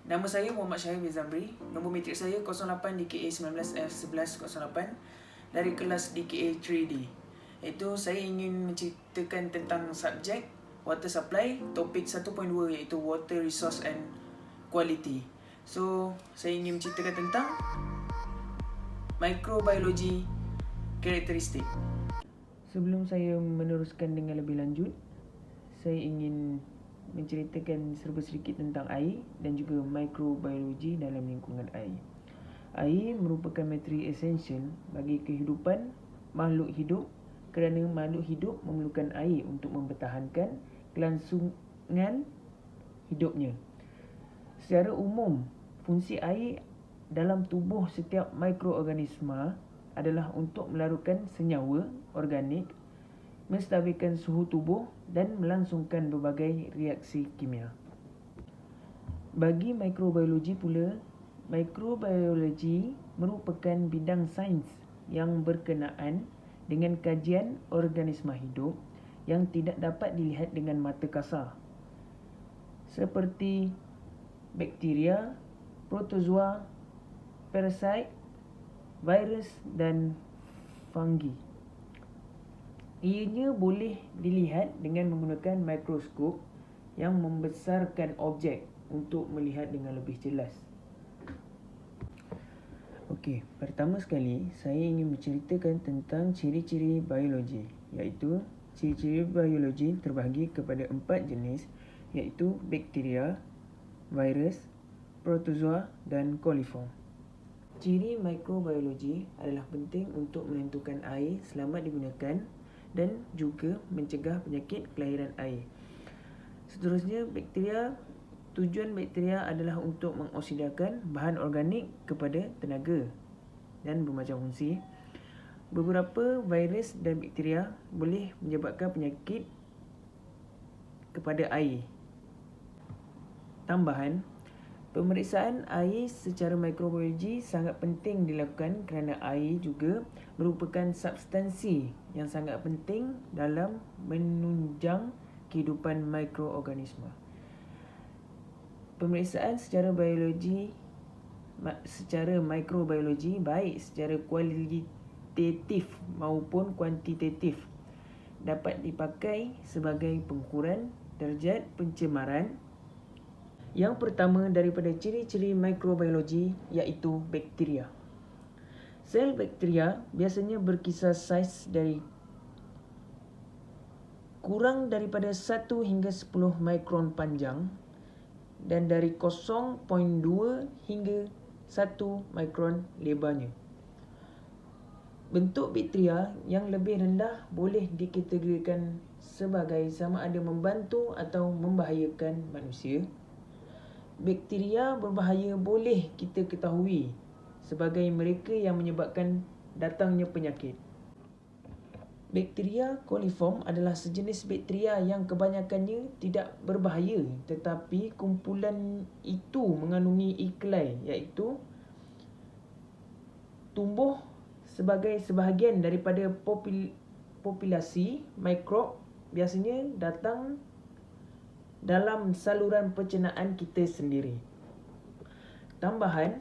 Nama saya Muhammad Syahir bin Zamri. Nombor matrik saya 08 DKA 19F1108 dari kelas DKA 3D. Iaitu saya ingin menceritakan tentang subjek water supply, topik 1.2 iaitu water resource and quality. So, saya ingin menceritakan tentang microbiology karakteristik. Sebelum saya meneruskan dengan lebih lanjut, saya ingin menceritakan serba sedikit tentang air dan juga microbiologi dalam lingkungan air. Air merupakan materi esensial bagi kehidupan makhluk hidup kerana makhluk hidup memerlukan air untuk mempertahankan kelangsungan hidupnya. Secara umum, fungsi air dalam tubuh setiap mikroorganisma adalah untuk melarutkan senyawa organik, menstabilkan suhu tubuh dan melangsungkan berbagai reaksi kimia. Bagi microbiologi pula, microbiologi merupakan bidang sains yang berkenaan dengan kajian organisma hidup yang tidak dapat dilihat dengan mata kasar, seperti bakteria, protozoa, parasit, virus dan fungi. Ianya boleh dilihat dengan menggunakan mikroskop yang membesarkan objek untuk melihat dengan lebih jelas. Okey, pertama sekali saya ingin menceritakan tentang ciri-ciri biologi, iaitu ciri-ciri biologi terbahagi kepada 4 jenis, iaitu bakteria, virus, protozoa dan coliform. Ciri mikrobiologi adalah penting untuk menentukan air selamat digunakan dan juga mencegah penyakit kelahiran air. Seterusnya, bakteria. Tujuan bakteria adalah untuk mengoksidakan bahan organik kepada tenaga dan bermacam fungsi. Beberapa virus dan bakteria boleh menyebabkan penyakit kepada air. Tambahan, pemeriksaan air secara mikrobiologi sangat penting dilakukan kerana air juga merupakan substansi yang sangat penting dalam menunjang kehidupan mikroorganisma. Pemeriksaan secara mikrobiologi baik secara kualitatif maupun kuantitatif dapat dipakai sebagai pengukuran darjat pencemaran. Yang pertama daripada ciri-ciri mikrobiologi iaitu bakteria. Sel bakteria biasanya berkisar saiz dari kurang daripada 1 hingga 10 mikron panjang dan dari 0.2 hingga 1 mikron lebarnya. Bentuk bakteria yang lebih rendah boleh dikategorikan sebagai sama ada membantu atau membahayakan manusia. Bakteria berbahaya boleh kita ketahui sebagai mereka yang menyebabkan datangnya penyakit. Bakteria coliform adalah sejenis bakteria yang kebanyakannya tidak berbahaya, tetapi kumpulan itu mengandungi E. coli, iaitu tumbuh sebagai sebahagian daripada populasi mikrob biasanya datang dalam saluran pencernaan kita sendiri. Tambahan,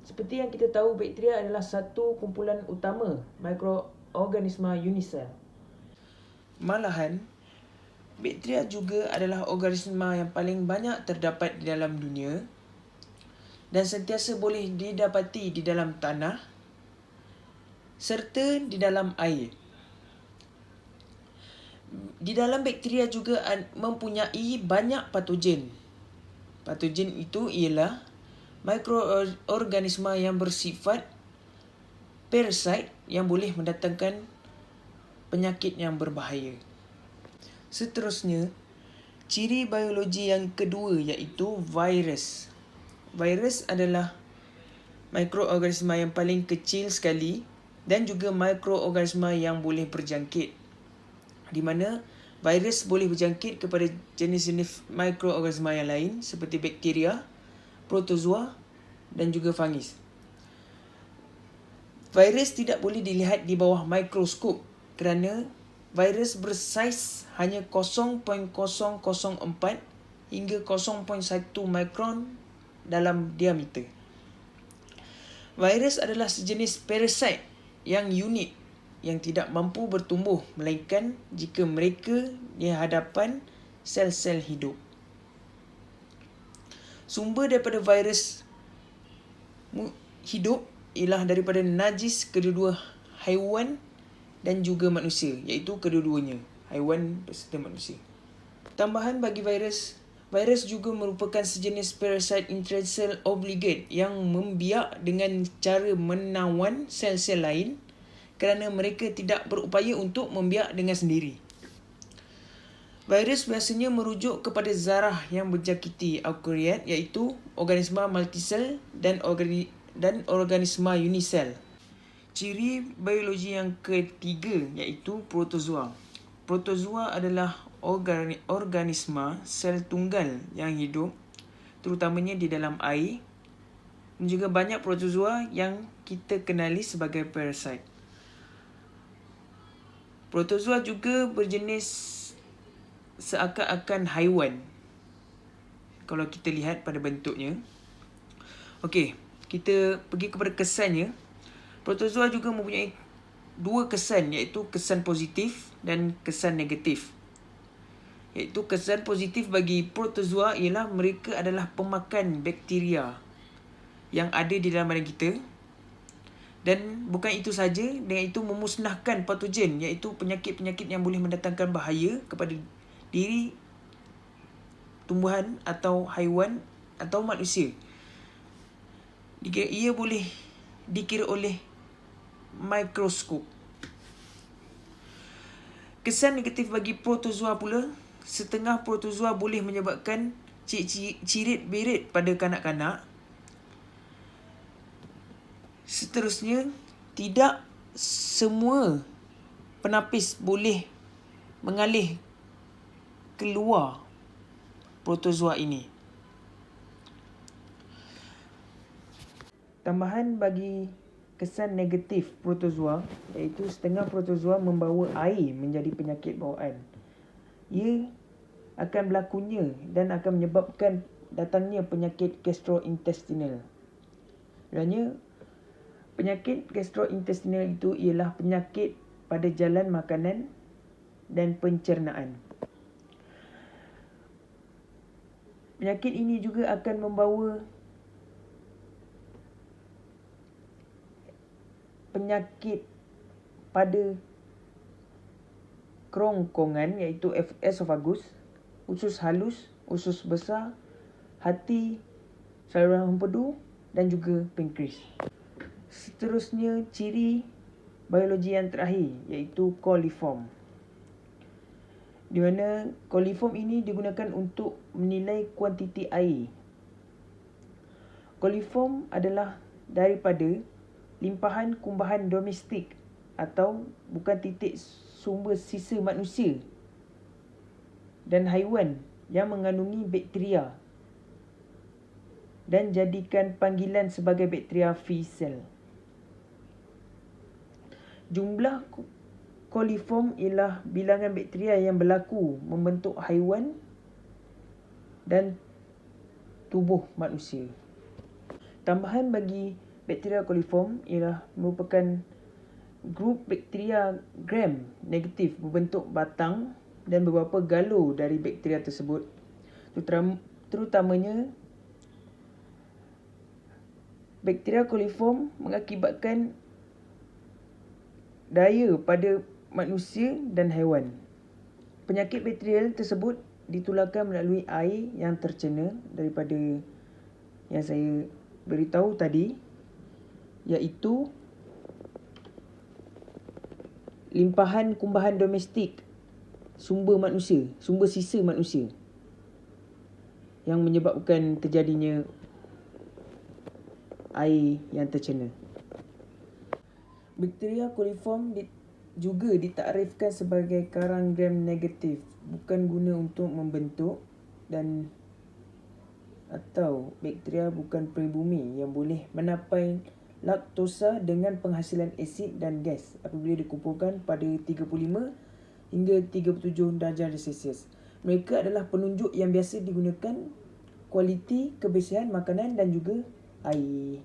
seperti yang kita tahu, bakteria adalah satu kumpulan utama mikroorganisma unisel. Malahan, bakteria juga adalah organisma yang paling banyak terdapat di dalam dunia dan sentiasa boleh didapati di dalam tanah serta di dalam air. Di dalam bakteria juga mempunyai banyak patogen. Patogen itu ialah mikroorganisma yang bersifat parasit yang boleh mendatangkan penyakit yang berbahaya. Seterusnya, ciri biologi yang kedua iaitu virus. Virus adalah mikroorganisma yang paling kecil sekali dan juga mikroorganisma yang boleh berjangkit, di mana virus boleh berjangkit kepada jenis-jenis mikroorganisma yang lain seperti bakteria, protozoa dan juga fangis. Virus tidak boleh dilihat di bawah mikroskop kerana virus bersaiz hanya 0.004 hingga 0.1 mikron dalam diameter. Virus adalah sejenis parasit yang unik yang tidak mampu bertumbuh melainkan jika mereka di hadapan sel-sel hidup. Sumber daripada virus hidup ialah daripada najis kedua-dua haiwan dan juga manusia, iaitu kedua-duanya, haiwan beserta manusia. Tambahan bagi virus juga merupakan sejenis parasit intrasel obligate yang membiak dengan cara menawan sel-sel lain kerana mereka tidak berupaya untuk membiak dengan sendiri. Virus biasanya merujuk kepada zarah yang berjangkiti eukariot, iaitu organisma multisel dan organisma unisel. Ciri biologi yang ketiga iaitu protozoa. Protozoa adalah organisma sel tunggal yang hidup terutamanya di dalam air, dan juga banyak protozoa yang kita kenali sebagai parasit. Protozoa juga berjenis seakan-akan haiwan kalau kita lihat pada bentuknya. Okey, kita pergi kepada kesannya. Protozoa juga mempunyai dua kesan, iaitu kesan positif dan kesan negatif. Iaitu kesan positif bagi protozoa ialah mereka adalah pemakan bakteria yang ada di dalam badan kita. Dan bukan itu saja, dengan itu memusnahkan patogen, iaitu penyakit-penyakit yang boleh mendatangkan bahaya kepada diri tumbuhan atau haiwan atau manusia. Ia boleh dikira oleh mikroskop. Kesan negatif bagi protozoa pula, setengah protozoa boleh menyebabkan cirit-berit pada kanak-kanak. Seterusnya, tidak semua penapis boleh mengalih keluar protozoa ini. Tambahan bagi kesan negatif protozoa, iaitu setengah protozoa membawa air menjadi penyakit bawaan. Ia akan berlakunya dan akan menyebabkan datangnya penyakit gastrointestinal. Sebenarnya, penyakit gastrointestinal itu ialah penyakit pada jalan makanan dan pencernaan. Penyakit ini juga akan membawa penyakit pada kerongkongan, iaitu esofagus, usus halus, usus besar, hati, saluran empedu dan juga pankreas. Seterusnya, ciri biologi yang terakhir iaitu coliform, di mana coliform ini digunakan untuk menilai kuantiti air. Coliform adalah daripada limpahan kumbahan domestik atau bukan titik sumber sisa manusia dan haiwan yang mengandungi bakteria dan jadikan panggilan sebagai bakteria fecal. Jumlah coliform ialah bilangan bakteria yang berlaku membentuk haiwan dan tubuh manusia. Tambahan bagi bakteria coliform ialah merupakan grup bakteria gram negatif berbentuk batang dan beberapa galo dari bakteria tersebut. Terutamanya, bakteria coliform mengakibatkan daya pada manusia dan haiwan. Penyakit bakterial tersebut ditularkan melalui air yang tercena daripada yang saya beritahu tadi, iaitu limpahan kumbahan domestik sumber sisa manusia yang menyebabkan terjadinya air yang tercena. Bakteria coliform juga ditakrifkan sebagai karang gram negatif, bukan guna untuk membentuk dan atau bakteria bukan peribumi yang boleh menapai laktosa dengan penghasilan asid dan gas apabila dikumpulkan pada 35 hingga 37 darjah Celsius. Mereka adalah penunjuk yang biasa digunakan kualiti kebersihan makanan dan juga air.